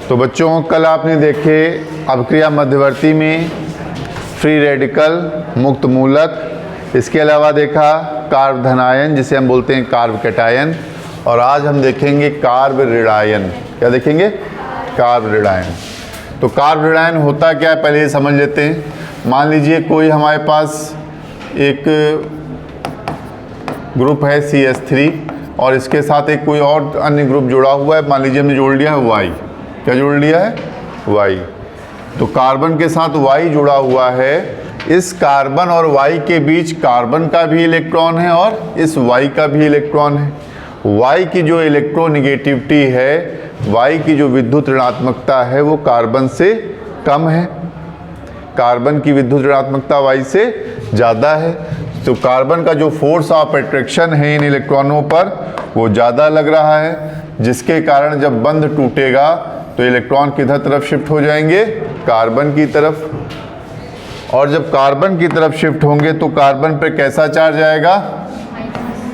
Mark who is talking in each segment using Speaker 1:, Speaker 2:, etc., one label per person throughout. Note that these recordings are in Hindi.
Speaker 1: तो बच्चों कल आपने देखे अभिक्रिया मध्यवर्ती में फ्री रेडिकल मुक्त मूलक, इसके अलावा देखा कार्ब धनायन जिसे हम बोलते हैं कार्ब कैटायन, और आज हम देखेंगे कार्ब ऋणायन। क्या देखेंगे? कार्ब ऋणायन। तो कार्ब ऋणायन होता क्या है पहले ये समझ लेते हैं। मान लीजिए कोई हमारे पास एक ग्रुप है CH3 और इसके साथ एक कोई और अन्य ग्रुप जुड़ा हुआ है, मान लीजिए हमने जोड़ लिया है Y। क्या जोड़ लिया है? Y। तो कार्बन के साथ Y जुड़ा हुआ है, इस कार्बन और Y के बीच कार्बन का भी इलेक्ट्रॉन है और इस Y का भी इलेक्ट्रॉन है। Y की जो इलेक्ट्रोनिगेटिविटी है, Y की जो विद्युत ऋणात्मकता है वो कार्बन से कम है, कार्बन की विद्युत ऋणात्मकता Y से ज़्यादा है। तो कार्बन का जो फोर्स ऑफ अट्रैक्शन है इन इलेक्ट्रॉनों पर वो ज़्यादा लग रहा है, जिसके कारण जब बंध टूटेगा तो इलेक्ट्रॉन किधर तरफ शिफ्ट हो जाएंगे? कार्बन की तरफ। और जब कार्बन की तरफ शिफ्ट होंगे तो कार्बन पे कैसा चार्ज आएगा?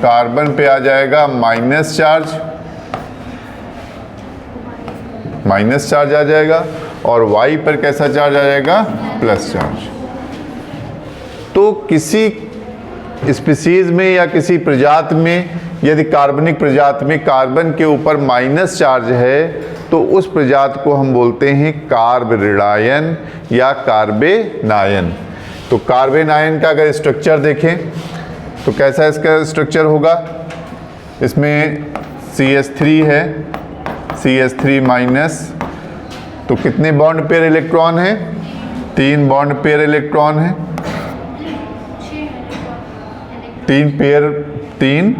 Speaker 1: कार्बन पे आ जाएगा माइनस चार्ज, माइनस चार्ज आ जाएगा, और Y पर कैसा चार्ज आ जाएगा? Plus charge. तो किसी स्पीसीज में या किसी प्रजाति में यदि कार्बनिक प्रजाति में कार्बन के ऊपर माइनस चार्ज है तो उस प्रजाति को हम बोलते हैं कार्ब ऋणायन या कार्बेनायन। तो कार्बेनायन का अगर स्ट्रक्चर देखें तो कैसा इसका स्ट्रक्चर होगा? इसमें CH3 है, CH3 माइनस, तो कितने बॉन्ड पेयर इलेक्ट्रॉन है? 3 बॉन्ड पेयर इलेक्ट्रॉन है, 3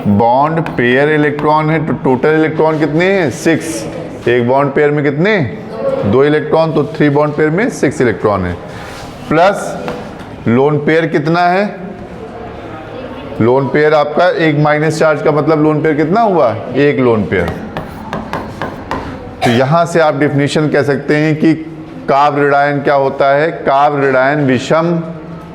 Speaker 1: बॉन्ड पेयर इलेक्ट्रॉन है। तो टोटल इलेक्ट्रॉन कितने हैं? 6। एक बॉन्ड पेयर में कितने? 2 इलेक्ट्रॉन, तो 3 बॉन्ड पेयर में 6 इलेक्ट्रॉन है। प्लस लोन पेयर कितना है? लोन पेयर आपका एक माइनस चार्ज का मतलब लोन पेयर कितना हुआ? 1 लोन पेयर। तो यहाँ से आप डिफिनीशन कह सकते हैं कि कार्ब ऋणायन क्या होता है? कार्ब ऋणायन विषम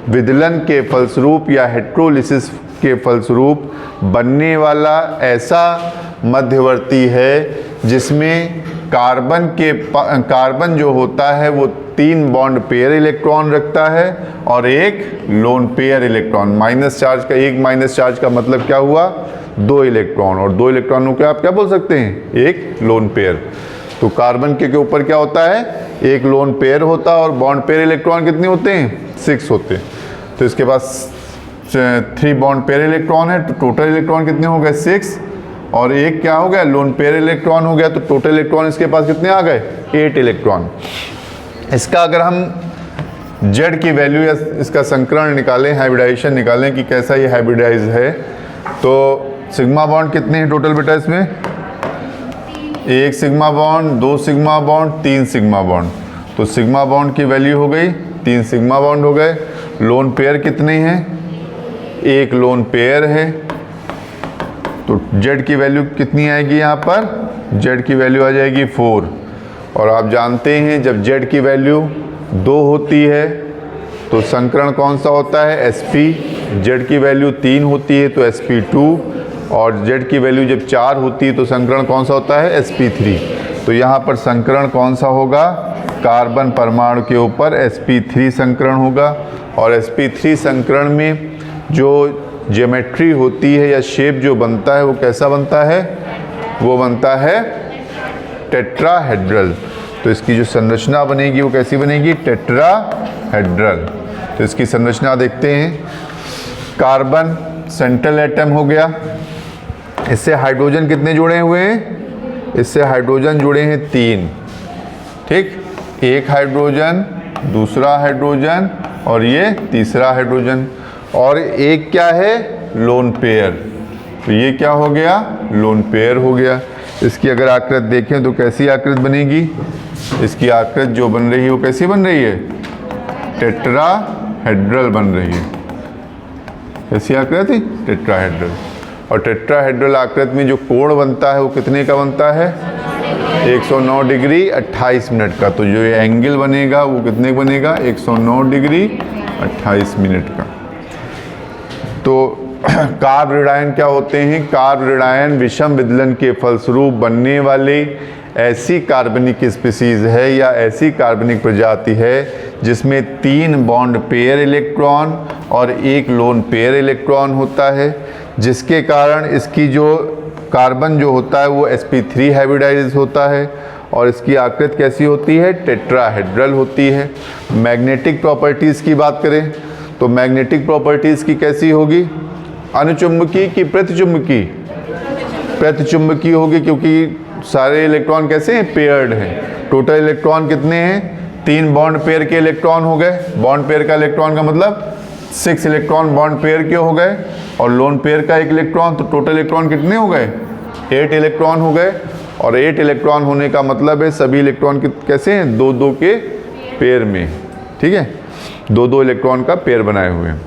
Speaker 1: विदलन के फलस्वरूप या हेट्रोलिसिस के फलस्वरूप बनने वाला ऐसा मध्यवर्ती है जिसमें कार्बन जो होता है वो 3 बॉन्ड पेयर इलेक्ट्रॉन रखता है और एक lone pair electron. Minus charge का, एक माइनस चार्ज का मतलब क्या हुआ? 2 इलेक्ट्रॉन, और 2 इलेक्ट्रॉनों को आप क्या बोल सकते हैं? एक लोन पेयर। तो कार्बन के ऊपर क्या होता है? एक लोन पेयर होता है और बॉन्ड पेयर इलेक्ट्रॉन कितने होते हैं? 6 होते हैं। तो इसके पास 3 बॉन्ड पेयर इलेक्ट्रॉन है, तो टोटल इलेक्ट्रॉन कितने हो गए? 6, और एक क्या हो गया? लोन पेयर इलेक्ट्रॉन हो गया। तो टोटल इलेक्ट्रॉन इसके पास कितने आ गए? 8 इलेक्ट्रॉन। इसका अगर हम Z की वैल्यू या इसका संकरण निकालें, हाइब्रिडाइजेशन निकालें कि कैसा ये हाइब्रिडाइज है, तो सिग्मा बॉन्ड कितने हैं टोटल बेटा इसमें? 1 sigma bond, 2 sigma bond, 3 sigma bond. तो सिग्मा बॉन्ड की वैल्यू हो गई 3 सिग्मा बॉन्ड हो गए। लोन पेयर कितने हैं? 1 लोन पेयर है। तो Z की वैल्यू कितनी आएगी यहाँ पर? Z की वैल्यू आ जाएगी 4। और आप जानते हैं जब Z की वैल्यू 2 होती है तो संकरण कौन सा होता है? sp। Z की वैल्यू 3 होती है तो sp2, और Z की वैल्यू जब 4 होती है तो संकरण कौन सा होता है? sp3। तो यहाँ पर संकरण कौन सा होगा? कार्बन परमाणु के ऊपर sp3 संकरण होगा। और sp3 संकरण में जो ज्योमेट्री होती है या शेप जो बनता है वो कैसा बनता है? वो बनता है टेट्राहेड्रल। तो इसकी जो संरचना बनेगी वो कैसी बनेगी? टेट्राहेड्रल। तो इसकी संरचना देखते हैं। कार्बन सेंट्रल एटम हो गया, इससे हाइड्रोजन कितने जुड़े हुए हैं? इससे हाइड्रोजन जुड़े हैं 3। ठीक, एक हाइड्रोजन, दूसरा हाइड्रोजन और ये तीसरा हाइड्रोजन, और एक क्या है? Lone pair. तो ये क्या हो गया? लोन पेयर हो गया। इसकी अगर आकृति देखें तो कैसी आकृति बनेगी? इसकी आकृति जो बन रही है वो कैसी बन रही है? टेट्राहेड्रल बन रही है। कैसी आकृति? टेट्राहेड्रल। और टेट्राहेड्रल आकृति में जो कोण बनता है वो कितने का बनता है? 109 डिग्री 28 मिनट का। तो जो ये एंगल बनेगा वो कितने बनेगा? 109 डिग्री 28 मिनट का। तो कार्ब ऋणायन क्या होते हैं? कार्ब ऋणायन विषम विदलन के फलस्वरूप बनने वाले ऐसी कार्बनिक स्पीसीज है या ऐसी कार्बनिक प्रजाति है जिसमें 3 बॉन्ड पेयर इलेक्ट्रॉन और 1 लोन पेयर इलेक्ट्रॉन होता है, जिसके कारण इसकी जो कार्बन जो होता है वो sp3 हाइब्रिडाइज होता है और इसकी आकृति कैसी होती है? टेट्राहेड्रल होती है। मैग्नेटिक प्रॉपर्टीज़ की बात करें तो मैग्नेटिक प्रॉपर्टीज़ की कैसी होगी? अनुचुंबकीय की प्रतिचुंबकीय? प्रतिचुंबकीय होगी, क्योंकि सारे इलेक्ट्रॉन कैसे हैं? पेयर्ड हैं। टोटल इलेक्ट्रॉन कितने हैं? 3 बॉन्ड पेयर के इलेक्ट्रॉन हो गए। बॉन्ड पेयर का इलेक्ट्रॉन का मतलब 6 इलेक्ट्रॉन बॉन्ड पेयर के हो गए और लोन पेयर का 1 इलेक्ट्रॉन, तो टोटल इलेक्ट्रॉन कितने हो गए? 8 इलेक्ट्रॉन हो गए। और 8 इलेक्ट्रॉन होने का मतलब है सभी इलेक्ट्रॉन कैसे हैं? 2-2 के पेयर में, ठीक है, 2-2 इलेक्ट्रॉन का पेयर बनाए हुए हैं।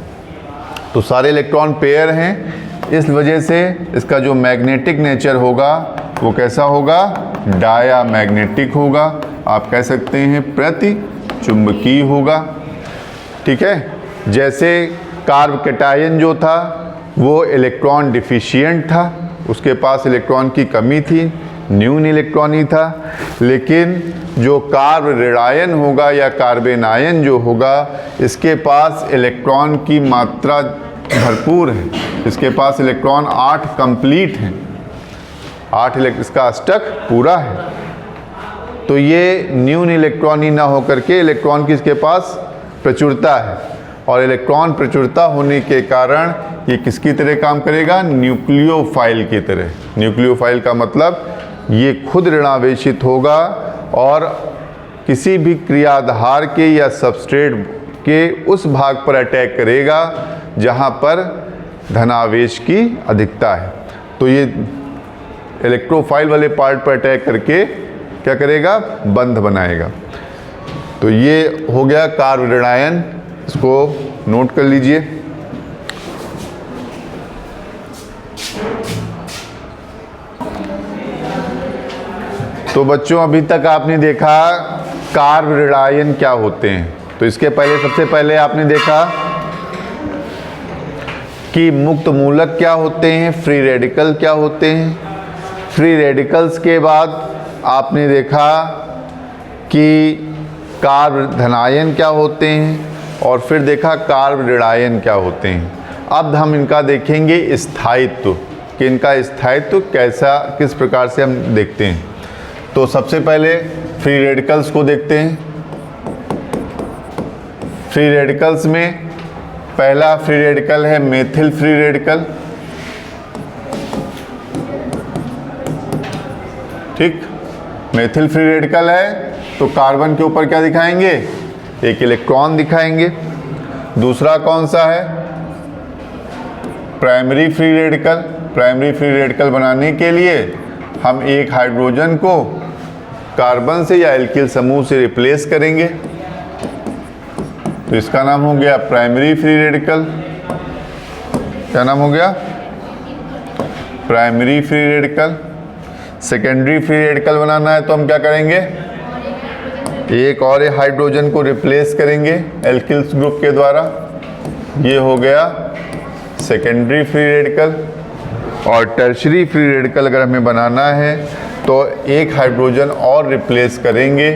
Speaker 1: तो सारे इलेक्ट्रॉन पेयर हैं, इस वजह से इसका जो मैग्नेटिक नेचर होगा वो कैसा होगा? डायामैग्नेटिक होगा। आप कह सकते हैं प्रतिचुंबकीय होगा, ठीक है। जैसे कार्ब कैटायन जो था वो इलेक्ट्रॉन डिफिशिएंट था, उसके पास इलेक्ट्रॉन की कमी थी, न्यून इलेक्ट्रॉन ही था। लेकिन जो कार्ब ऋणायन होगा या कार्बेनायन जो होगा, इसके पास इलेक्ट्रॉन की मात्रा भरपूर है, इसके पास इलेक्ट्रॉन 8 कंप्लीट हैं, 8 इसका अष्टक पूरा है। तो ये न्यून इलेक्ट्रॉन ही ना होकर के इलेक्ट्रॉन की इसके पास प्रचुरता है, और इलेक्ट्रॉन प्रचुरता होने के कारण ये किसकी तरह काम करेगा? न्यूक्लियोफाइल की तरह। न्यूक्लियोफाइल का मतलब ये खुद ऋणावेशित होगा और किसी भी क्रियाधार के या सबस्ट्रेट के उस भाग पर अटैक करेगा जहाँ पर धनावेश की अधिकता है। तो ये इलेक्ट्रोफाइल वाले पार्ट पर अटैक करके क्या करेगा? बंध बनाएगा। तो ये हो गया कार्ब ऋणायन, इसको नोट कर लीजिए। तो बच्चों अभी तक आपने देखा कार्ब ऋणायन क्या होते हैं। तो इसके पहले सबसे पहले आपने देखा कि मुक्त मूलक क्या होते हैं, फ्री रेडिकल क्या होते हैं। फ्री रेडिकल्स के बाद आपने देखा कि कार्ब धनायन क्या होते हैं और फिर देखा कार्ब ऋणायन क्या होते हैं। अब हम इनका देखेंगे स्थायित्व कि इनका स्थायित्व कैसा, किस प्रकार से हम देखते हैं। तो सबसे पहले फ्री रेडिकल्स को देखते हैं। फ्री रेडिकल्स में पहला फ्री रेडिकल है मेथिल फ्री रेडिकल, ठीक। मेथिल फ्री रेडिकल है तो कार्बन के ऊपर क्या दिखाएंगे? 1 इलेक्ट्रॉन दिखाएंगे। दूसरा कौन सा है? Primary free radical. Primary free radical बनाने के लिए हम 1 हाइड्रोजन को कार्बन से या एल्किल समूह से रिप्लेस करेंगे, तो इसका नाम हो गया प्राइमरी फ्री रेडिकल। क्या नाम हो गया? Primary free radical. Secondary free radical बनाना है तो हम क्या करेंगे? 1 और हाइड्रोजन को रिप्लेस करेंगे एल्किल्स ग्रुप के द्वारा, ये हो गया सेकेंडरी फ्री रेडिकल। और टर्शरी फ्री रेडिकल अगर हमें बनाना है तो 1 हाइड्रोजन और रिप्लेस करेंगे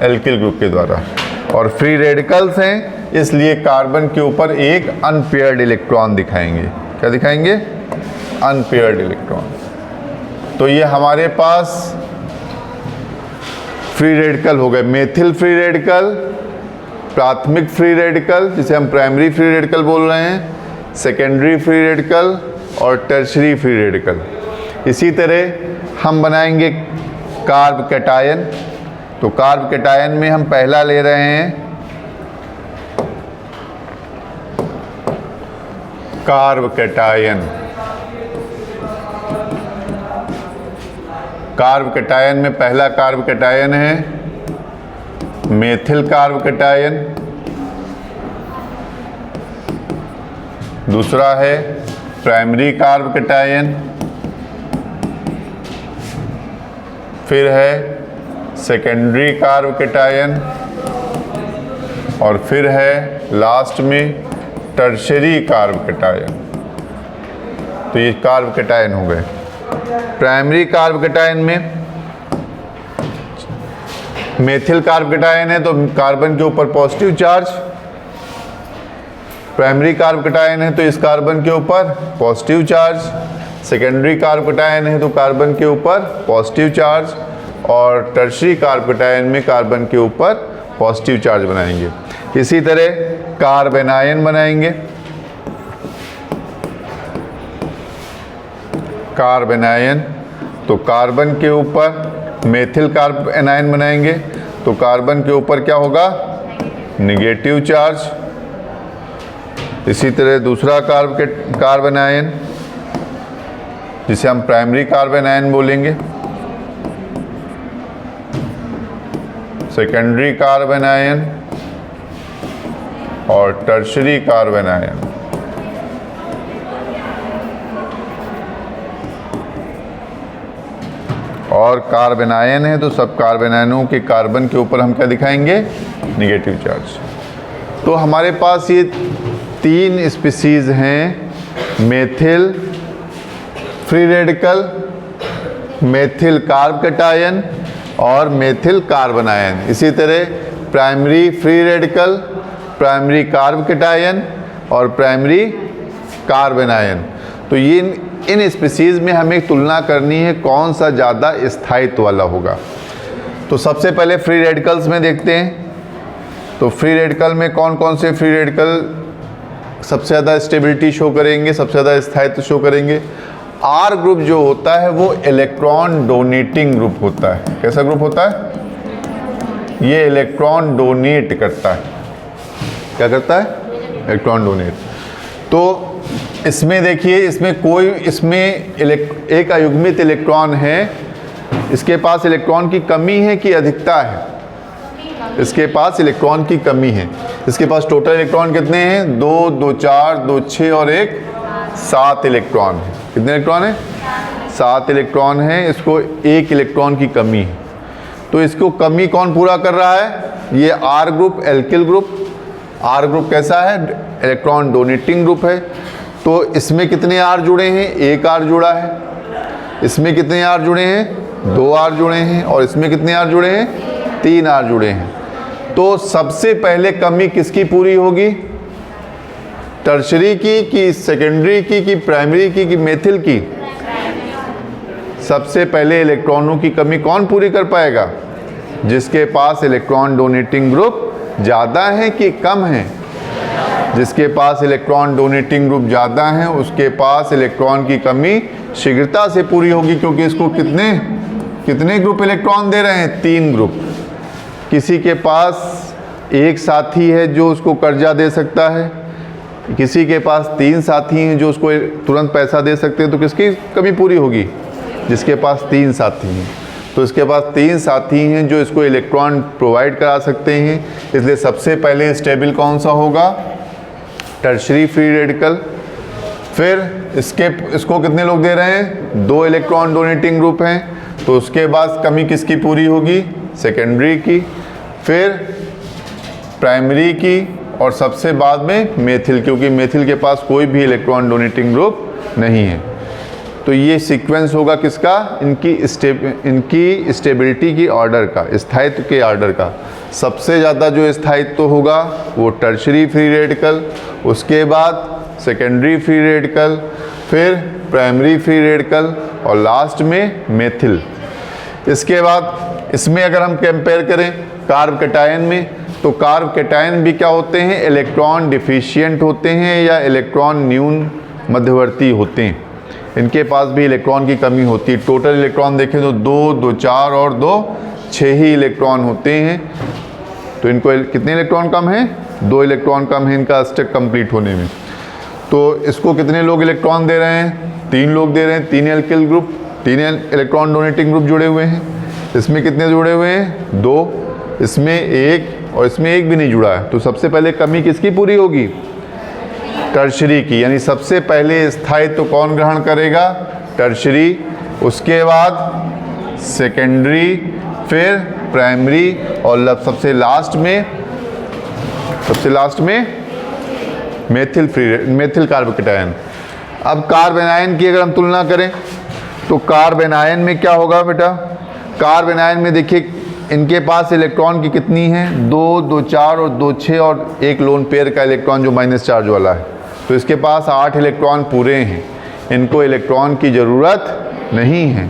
Speaker 1: एल्किल ग्रुप के द्वारा। और फ्री रेडिकल्स हैं इसलिए कार्बन के ऊपर 1 अनपेयर्ड इलेक्ट्रॉन दिखाएंगे। क्या दिखाएंगे? Unpaired electron. तो ये हमारे पास फ्री रेडिकल हो गए। मेथिल फ्री रेडिकल, प्राथमिक फ्री रेडिकल जिसे हम प्राइमरी फ्री रेडिकल बोल रहे हैं, सेकेंडरी फ्री रेडिकल और टर्शरी फ्री रेडिकल। इसी तरह हम बनाएंगे कार्ब कैटायन। तो कार्ब कैटायन में हम पहला ले रहे हैं कार्ब कैटायन। कार्ब कैटायन में पहला कार्ब कैटायन है मेथिल कार्ब कैटायन। दूसरा है प्राइमरी कार्ब कैटायन, फिर है सेकेंडरी कार्ब कैटायन और फिर है लास्ट में टर्शरी कार्ब कैटायन। तो ये कार्ब कैटायन हो गए। प्राइमरी कार्ब कैटायन में मेथिल कार्ब कैटायन है तो कार्बन के ऊपर positive charge, primary carb cation है तो इस कार्बन के ऊपर positive charge, secondary carb cation है तो कार्बन के ऊपर पॉजिटिव चार्ज, और टर्शरी कार्ब कैटायन में कार्बन के ऊपर पॉजिटिव चार्ज बनाएंगे। इसी तरह कार्ब एनायन बनाएंगे। कार्ब एनायन तो कार्बन के ऊपर मेथिल कार्ब एनायन बनाएंगे तो कार्बन के ऊपर क्या होगा, निगेटिव चार्ज। इसी तरह दूसरा कार्ब एनायन जिसे हम प्राइमरी कार्ब एनायन बोलेंगे, सेकेंडरी कार्ब एनायन और टर्शरी कार्ब एनायन। और कार्ब एनायन है तो सब कार्ब एनायनों के कार्बन के ऊपर हम क्या दिखाएंगे, निगेटिव चार्ज। तो हमारे पास ये 3 स्पीसीज हैं, methyl free radical, methyl carb cation और मेथिल कार्बन आयन। इसी तरह primary free radical, primary carb cation और प्राइमरी कार्बन आयन। तो ये इन स्पीसीज में हमें तुलना करनी है कौन सा ज़्यादा स्थायित्व वाला होगा। तो सबसे पहले फ्री रेडिकल्स में देखते हैं। तो फ्री रेडिकल में कौन कौन से फ्री रेडिकल सबसे ज़्यादा स्टेबिलिटी शो करेंगे, सबसे ज़्यादा स्थायित्व शो करेंगे। आर ग्रुप जो होता है वो इलेक्ट्रॉन डोनेटिंग ग्रुप होता है। कैसा ग्रुप होता है, ये इलेक्ट्रॉन डोनेट करता है। क्या करता है, इलेक्ट्रॉन डोनेट। तो इसमें देखिए, इसमें एक अयुग्मित इलेक्ट्रॉन है, इसके पास इलेक्ट्रॉन की कमी है कि अधिकता है, इसके पास इलेक्ट्रॉन की कमी है। इसके पास टोटल इलेक्ट्रॉन कितने हैं, 2, 2, 4, 2, 6 और 1 7 इलेक्ट्रॉन है। कितने इलेक्ट्रॉन है, 7 इलेक्ट्रॉन है। इसको 1 इलेक्ट्रॉन की कमी है। तो इसको कमी कौन पूरा कर रहा है, ये R group, alkyl group. R group कैसा है, इलेक्ट्रॉन डोनेटिंग ग्रुप है। तो इसमें कितने आर जुड़े हैं, 1 आर जुड़ा है। इसमें कितने आर जुड़े हैं, 2 आर जुड़े हैं। और इसमें कितने आर जुड़े हैं, 3 आर जुड़े हैं। तो सबसे पहले कमी किसकी पूरी होगी, टर्शरी की कि सेकेंडरी की कि प्राइमरी की कि मेथिल की। सबसे पहले इलेक्ट्रॉनों की कमी कौन पूरी कर पाएगा, जिसके पास इलेक्ट्रॉन डोनेटिंग ग्रुप ज़्यादा है कि कम है। जिसके पास इलेक्ट्रॉन डोनेटिंग ग्रुप ज़्यादा है उसके पास इलेक्ट्रॉन की कमी शीघ्रता से पूरी होगी, क्योंकि इसको कितने ग्रुप इलेक्ट्रॉन दे रहे हैं, 3 ग्रुप। किसी के पास एक साथी है जो उसको कर्जा दे सकता है, किसी के पास 3 साथी हैं जो उसको तुरंत पैसा दे सकते हैं। तो किसकी कमी पूरी होगी, जिसके पास 3 साथी हैं। तो इसके पास 3 साथी हैं जो इसको इलेक्ट्रॉन प्रोवाइड करा सकते हैं। इसलिए सबसे पहले स्टेबल कौन सा होगा, टर्शरी फ्री रेडिकल। फिर इसको कितने लोग दे रहे हैं, 2 इलेक्ट्रॉन डोनेटिंग ग्रुप हैं। तो उसके बाद कमी किसकी पूरी होगी, सेकेंडरी की, फिर प्राइमरी की और सबसे बाद में मेथिल, क्योंकि मेथिल के पास कोई भी इलेक्ट्रॉन डोनेटिंग ग्रुप नहीं है। तो ये सीक्वेंस होगा किसका, इनकी स्टेबिलिटी की ऑर्डर का, स्थायित्व के ऑर्डर का। सबसे ज़्यादा जो स्थायित्व होगा वो टर्शरी फ्री रेडिकल, उसके बाद सेकेंडरी फ्री रेडिकल, फिर प्राइमरी फ्री रेडिकल और लास्ट में मेथिल। इसके बाद इसमें अगर हम कंपेयर करें कार्ब कैटायन में, तो कार्ब कैटायन भी क्या होते हैं, इलेक्ट्रॉन डिफिशिएंट होते हैं या इलेक्ट्रॉन न्यून मध्यवर्ती होते हैं। इनके पास भी इलेक्ट्रॉन की कमी होती है। टोटल इलेक्ट्रॉन देखें तो 2, 2, 4 और 2 6 ही इलेक्ट्रॉन होते हैं। तो इनको कितने इलेक्ट्रॉन कम हैं, 2 इलेक्ट्रॉन कम है इनका स्टेप कंप्लीट होने में। तो इसको कितने लोग इलेक्ट्रॉन दे रहे हैं, 3 लोग दे रहे हैं। 3 alkyl group, 3 electron donating group जुड़े हुए हैं। इसमें कितने जुड़े हुए हैं, 2, इसमें 1 और इसमें 1 भी नहीं जुड़ा है। तो सबसे पहले कमी किसकी पूरी होगी, टर्शरी की। यानी सबसे पहले स्थायित्व कौन ग्रहण करेगा, टर्शरी, उसके बाद सेकेंडरी, फिर प्राइमरी और सबसे लास्ट में मेथिल कार्बोकेटायन। अब कार्ब एनायन की अगर हम तुलना करें तो कार्ब एनायन में क्या होगा बेटा, कार्ब एनायन में देखिए इनके पास इलेक्ट्रॉन की कितनी है, 2, 2, 4 और 2, 6 और एक लोन पेयर का इलेक्ट्रॉन जो माइनस चार्ज वाला है। तो इसके पास 8 इलेक्ट्रॉन पूरे हैं, इनको इलेक्ट्रॉन की ज़रूरत नहीं है।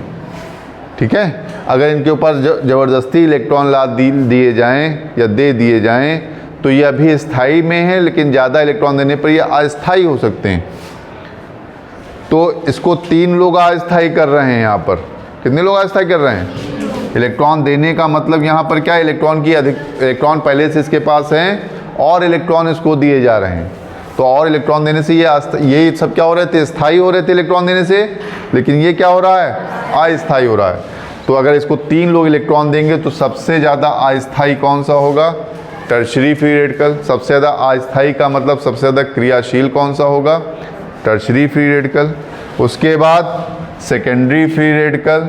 Speaker 1: ठीक है, अगर इनके ऊपर ज़बरदस्ती इलेक्ट्रॉन ला दिए जाएं या दे दिए जाएं तो ये अभी स्थायी में है, लेकिन ज़्यादा इलेक्ट्रॉन देने पर ये अस्थायी हो सकते हैं। तो इसको 3 लोग अस्थायी कर रहे हैं। यहाँ पर कितने लोग अस्थायी कर रहे हैं? इलेक्ट्रॉन देने का मतलब यहाँ पर क्या है, इलेक्ट्रॉन की अधिक इलेक्ट्रॉन पहले से इसके पास हैं और इलेक्ट्रॉन इसको दिए जा रहे हैं। तो और इलेक्ट्रॉन देने से ये सब क्या हो रहे थे, स्थायी हो रहे थे इलेक्ट्रॉन देने से, लेकिन ये क्या हो रहा है, अस्थायी हो रहा है। तो अगर इसको 3 लोग इलेक्ट्रॉन देंगे तो सबसे ज़्यादा अस्थायी कौन सा होगा, टर्शरी फ्री रेडिकल। सबसे ज़्यादा अस्थायी का मतलब सबसे ज़्यादा क्रियाशील कौन सा होगा, टर्शरी फ्री रेडिकल। उसके बाद सेकेंडरी फ्री रेडिकल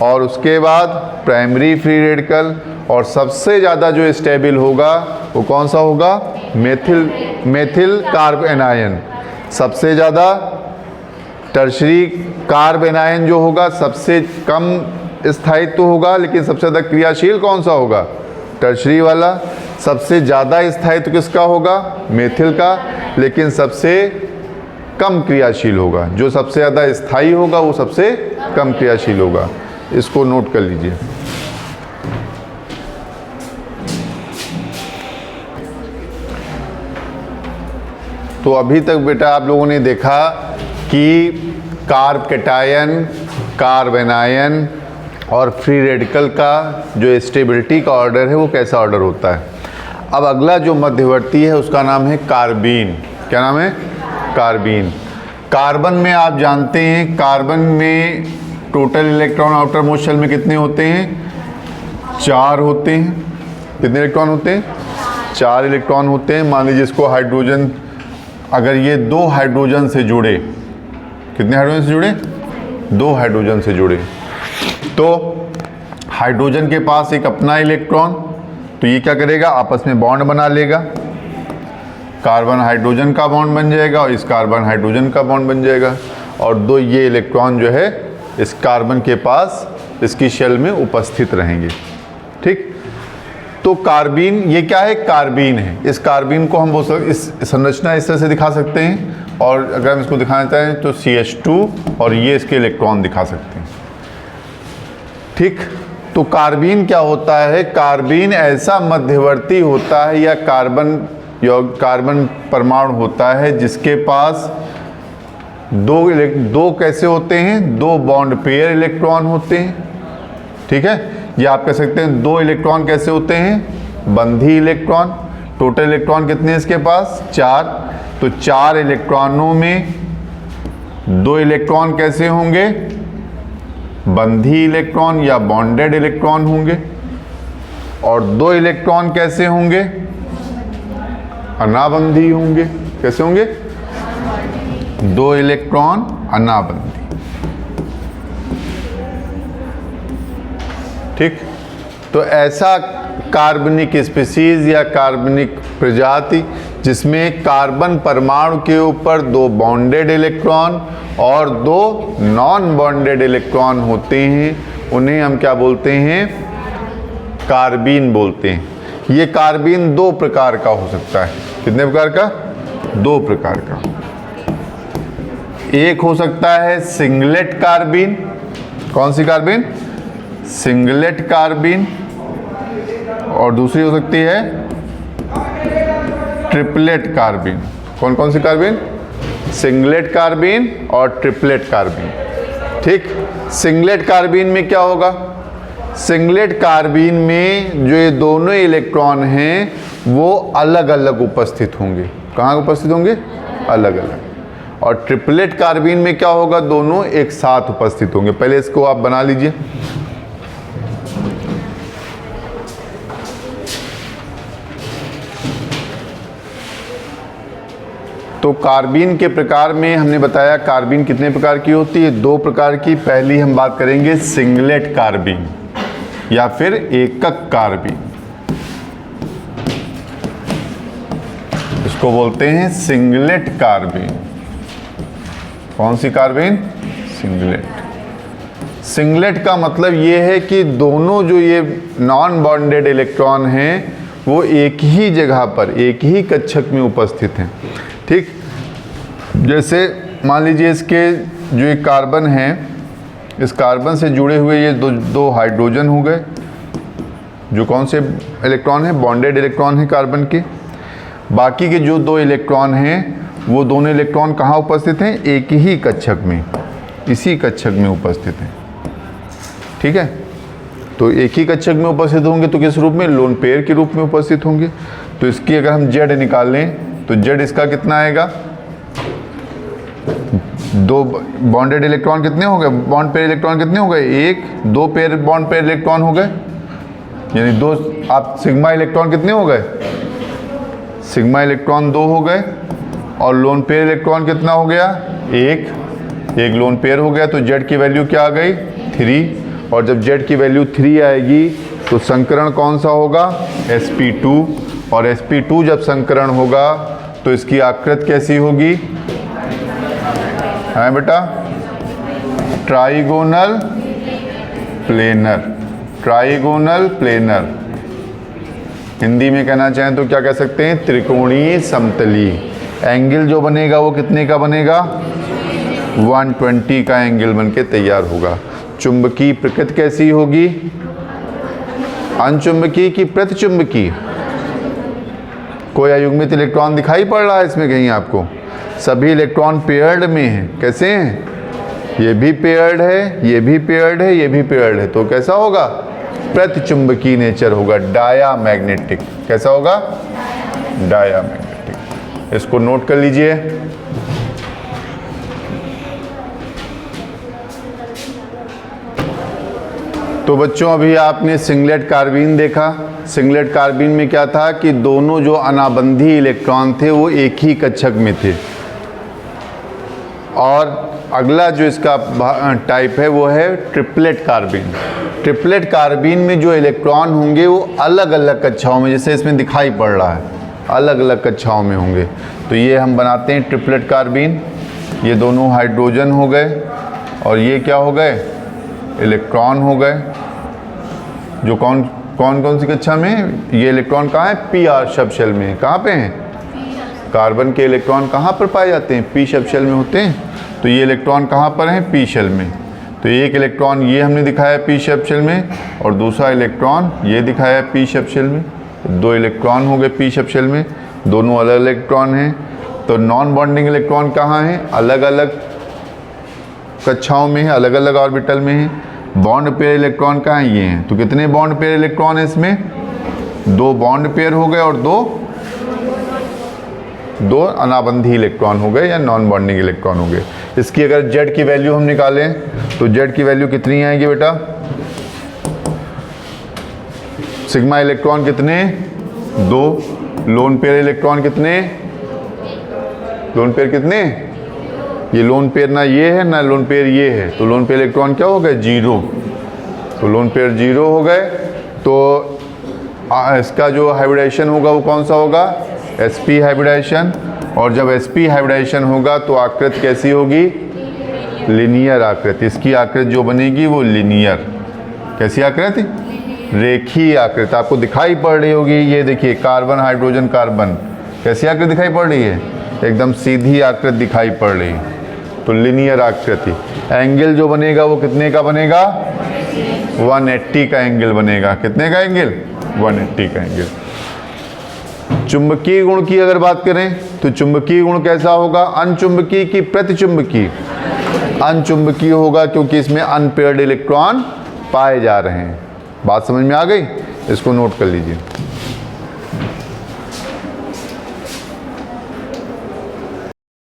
Speaker 1: और उसके बाद प्राइमरी फ्री रेडिकल, और सबसे ज़्यादा जो स्टेबल होगा वो कौन सा होगा, मेथिल कार्ब एनायन। सबसे ज़्यादा टर्शरी कार्ब एनायन जो होगा सबसे कम स्थायित्व होगा, लेकिन सबसे ज़्यादा क्रियाशील कौन सा होगा, टर्शरी वाला। सबसे ज़्यादा स्थायित्व किसका होगा, मेथिल का, लेकिन सबसे कम क्रियाशील होगा। जो सबसे ज़्यादा स्थायी होगा वो सबसे कम क्रियाशील होगा। इसको नोट कर लीजिए। तो अभी तक बेटा आप लोगों ने देखा कि कार्ब कैटायन, कार्ब एनायन और फ्री रेडिकल का जो स्टेबिलिटी का ऑर्डर है वो कैसा ऑर्डर होता है। अब अगला जो मध्यवर्ती है उसका नाम है कार्बीन। क्या नाम है, कार्बीन। कार्बन में आप जानते हैं, कार्बन में total electron outermost shell में कितने होते हैं, 4 होते हैं। कितने इलेक्ट्रॉन होते हैं, 4 इलेक्ट्रॉन होते हैं। मान लीजिए इसको हाइड्रोजन, अगर ये 2 हाइड्रोजन से जुड़े, कितने हाइड्रोजन से जुड़े, 2 हाइड्रोजन से जुड़े, तो हाइड्रोजन के पास एक अपना इलेक्ट्रॉन, तो ये क्या करेगा, आपस में बॉन्ड बना लेगा। कार्बन हाइड्रोजन का बॉन्ड बन जाएगा और इस कार्बन हाइड्रोजन का बॉन्ड बन जाएगा, और 2 ये इलेक्ट्रॉन जो है इस कार्बन के पास इसकी शेल में उपस्थित रहेंगे। ठीक, तो कार्बीन ये क्या है, कार्बीन है। इस कार्बीन को हम इस संरचना इस तरह से दिखा सकते हैं, और अगर हम इसको दिखाना चाहें तो CH2 और ये इसके इलेक्ट्रॉन दिखा सकते हैं। ठीक, तो कार्बीन क्या होता है, कार्बीन ऐसा मध्यवर्ती होता है या कार्बन परमाणु होता है जिसके पास 2 कैसे होते हैं, 2 बॉन्ड पेयर इलेक्ट्रॉन होते हैं। ठीक है, ये आप कह सकते हैं 2 इलेक्ट्रॉन कैसे होते हैं, बंधी इलेक्ट्रॉन। टोटल इलेक्ट्रॉन कितने हैं इसके पास, 4। तो 4 इलेक्ट्रॉनों में 2 इलेक्ट्रॉन कैसे होंगे, बंधी इलेक्ट्रॉन या बॉन्डेड इलेक्ट्रॉन होंगे, और 2 इलेक्ट्रॉन कैसे होंगे, अनाबंधी होंगे। कैसे होंगे, 2 इलेक्ट्रॉन अनाबंधी। ठीक, तो ऐसा कार्बनिक स्पीशीज या कार्बनिक प्रजाति जिसमें कार्बन परमाणु के ऊपर 2 बॉन्डेड इलेक्ट्रॉन और 2 नॉन बॉन्डेड इलेक्ट्रॉन होते हैं, उन्हें हम क्या बोलते हैं, कार्बीन बोलते हैं। ये कार्बीन 2 प्रकार का हो सकता है। कितने प्रकार का, 2 प्रकार का। एक हो सकता है सिंगलेट कार्बीन। कौन सी कार्बीन, सिंगलेट कार्बीन। और दूसरी हो सकती है ट्रिपलेट कार्बीन। कौन कौन सी कार्बीन, सिंगलेट कार्बीन और ट्रिपलेट कार्बीन। ठीक, सिंगलेट कार्बीन में क्या होगा, सिंगलेट कार्बीन में जो ये दोनों इलेक्ट्रॉन हैं वो अलग अलग उपस्थित होंगे। कहाँ उपस्थित होंगे, अलग अलग। और ट्रिपलेट कार्बीन में क्या होगा, दोनों एक साथ उपस्थित होंगे। पहले इसको आप बना लीजिए। तो कार्बीन के प्रकार में हमने बताया कार्बीन कितने प्रकार की होती है, 2 प्रकार की। पहली हम बात करेंगे सिंगलेट कार्बीन या फिर एकक कार्बीन। इसको बोलते हैं सिंगलेट कार्बीन। कौन सी कार्बीन? सिंगलेट। सिंगलेट का मतलब ये है कि दोनों जो ये नॉन बॉन्डेड इलेक्ट्रॉन हैं वो एक ही जगह पर, एक ही कक्षक में उपस्थित हैं। ठीक, जैसे मान लीजिए इसके जो एक कार्बन है, इस कार्बन से जुड़े हुए ये दो हाइड्रोजन हो गए, जो कौन से इलेक्ट्रॉन हैं? बॉन्डेड इलेक्ट्रॉन हैं कार्बन के। बाकी के जो 2 इलेक्ट्रॉन हैं वो दोनों इलेक्ट्रॉन कहाँ उपस्थित हैं? एक ही कक्षक में, इसी कक्षक में उपस्थित हैं। ठीक है, तो एक ही कक्षक में उपस्थित होंगे तो किस रूप में? लोन पेयर के रूप में उपस्थित होंगे। तो इसकी अगर हम जेड निकाल लें तो जेड इसका कितना आएगा? 2 बॉन्डेड इलेक्ट्रॉन कितने हो गए? बॉन्ड पेयर इलेक्ट्रॉन कितने हो गए? 1, 2 पेयर बॉन्ड पेयर इलेक्ट्रॉन हो गए, यानी 2। आप सिग्मा इलेक्ट्रॉन कितने हो गए? सिग्मा इलेक्ट्रॉन 2 हो गए। और लोन पेयर इलेक्ट्रॉन कितना हो गया? 1 लोन पेयर हो गया। तो जेड की वैल्यू क्या आ गई? 3। और जब जेड की वैल्यू 3 आएगी तो संकरण कौन सा होगा? sp2। और sp2 जब संकरण होगा तो इसकी आकृति कैसी होगी? है बेटा? Trigonal planar. Trigonal planar, Hindi में कहना चाहें तो क्या कह सकते हैं? त्रिकोणीय समतली। एंगल जो बनेगा वो कितने का बनेगा? 120 का एंगल बनके तैयार होगा। चुंबकीय प्रकृति कैसी होगी? अनचुंबकीय की प्रतिचुंबकीय? कोई अयुग्मित इलेक्ट्रॉन दिखाई पड़ रहा है इसमें कहीं आपको? सभी इलेक्ट्रॉन पेयर्ड में हैं। कैसे हैं? ये भी पेयर्ड है, ये भी पेयर्ड है, ये भी पेयर्ड है। तो कैसा होगा? प्रतिचुंबकीय नेचर होगा, डायामैग्नेटिक। कैसा होगा? डायामैग्नेटिक। इसको नोट कर लीजिए। तो बच्चों अभी आपने सिंगलेट कार्बीन देखा। सिंगलेट कार्बीन में क्या था कि दोनों जो अनाबंधी इलेक्ट्रॉन थे वो एक ही कक्षक में थे। और अगला जो इसका टाइप है वो है ट्रिपलेट कार्बीन। ट्रिपलेट कार्बीन में जो इलेक्ट्रॉन होंगे वो अलग अलग कक्षाओं में, जैसे इसमें दिखाई पड़ रहा है, अलग अलग कक्षाओं में होंगे। तो ये हम बनाते हैं ट्रिपलेट कार्बीन। ये दोनों हाइड्रोजन हो गए और ये क्या हो गए? इलेक्ट्रॉन हो गए। जो कौन कौन सी कक्षा में? ये इलेक्ट्रॉन कहाँ है? पी आर सब शेल में। कहाँ पे हैं? कार्बन के इलेक्ट्रॉन कहाँ पर पाए जाते हैं? पी सब शेल में होते हैं। तो ये इलेक्ट्रॉन कहाँ पर हैं? पी शेल में। तो एक इलेक्ट्रॉन ये हमने दिखाया पी सब शेल में और दूसरा इलेक्ट्रॉन ये दिखाया पी सब शेल में। 2 इलेक्ट्रॉन हो गए पी सब शेल में, दोनों अलग इलेक्ट्रॉन हैं। तो नॉन बॉन्डिंग इलेक्ट्रॉन कहाँ हैं? अलग अलग कक्षाओं में है, अलग अलग ऑर्बिटल में है। बॉन्ड पेयर इलेक्ट्रॉन कहाँ हैं? ये हैं। तो कितने बॉन्ड पेयर इलेक्ट्रॉन है इसमें? 2 बॉन्ड पेयर हो गए और दो अनाबंधी इलेक्ट्रॉन हो गए या नॉन बॉन्डिंग इलेक्ट्रॉन हो गए। इसकी अगर जेड की वैल्यू हम निकालें तो जेड की वैल्यू कितनी आएगी बेटा? सिग्मा इलेक्ट्रॉन कितने? 2। लोन पेयर इलेक्ट्रॉन कितने? लोन पेयर कितने? ये लोन पेयर ना ये है ना लोन पेयर ये है, तो लोन पेयर इलेक्ट्रॉन क्या हो गए? 0। तो लोन पेयर 0 हो गए। तो इसका जो हाइब्रिडाइजेशन होगा वो कौन सा होगा? sp hybridisation. और जब sp हाइब्रिडाइजेशन होगा तो आकृति कैसी होगी? लिनियर आकृति। इसकी आकृति जो बनेगी वो लिनियर। कैसी आकृति? रेखीय आकृति। आपको दिखाई पड़ रही होगी, ये देखिए कार्बन हाइड्रोजन कार्बन, कैसी आकृति दिखाई पड़ रही है? एकदम सीधी आकृति दिखाई पड़ रही है। तो लिनियर आकृति। एंगल जो बनेगा वो कितने का बनेगा? 180 का एंगल बनेगा। कितने का एंगल? 180 का एंगल। चुंबकीय गुण की अगर बात करें तो चुंबकीय गुण कैसा होगा? अनचुंबकीय की प्रतिचुंबकीय? अनचुंबकीय होगा क्योंकि इसमें अनपेयर्ड इलेक्ट्रॉन पाए जा रहे हैं। बात समझ में आ गई? इसको नोट कर लीजिए।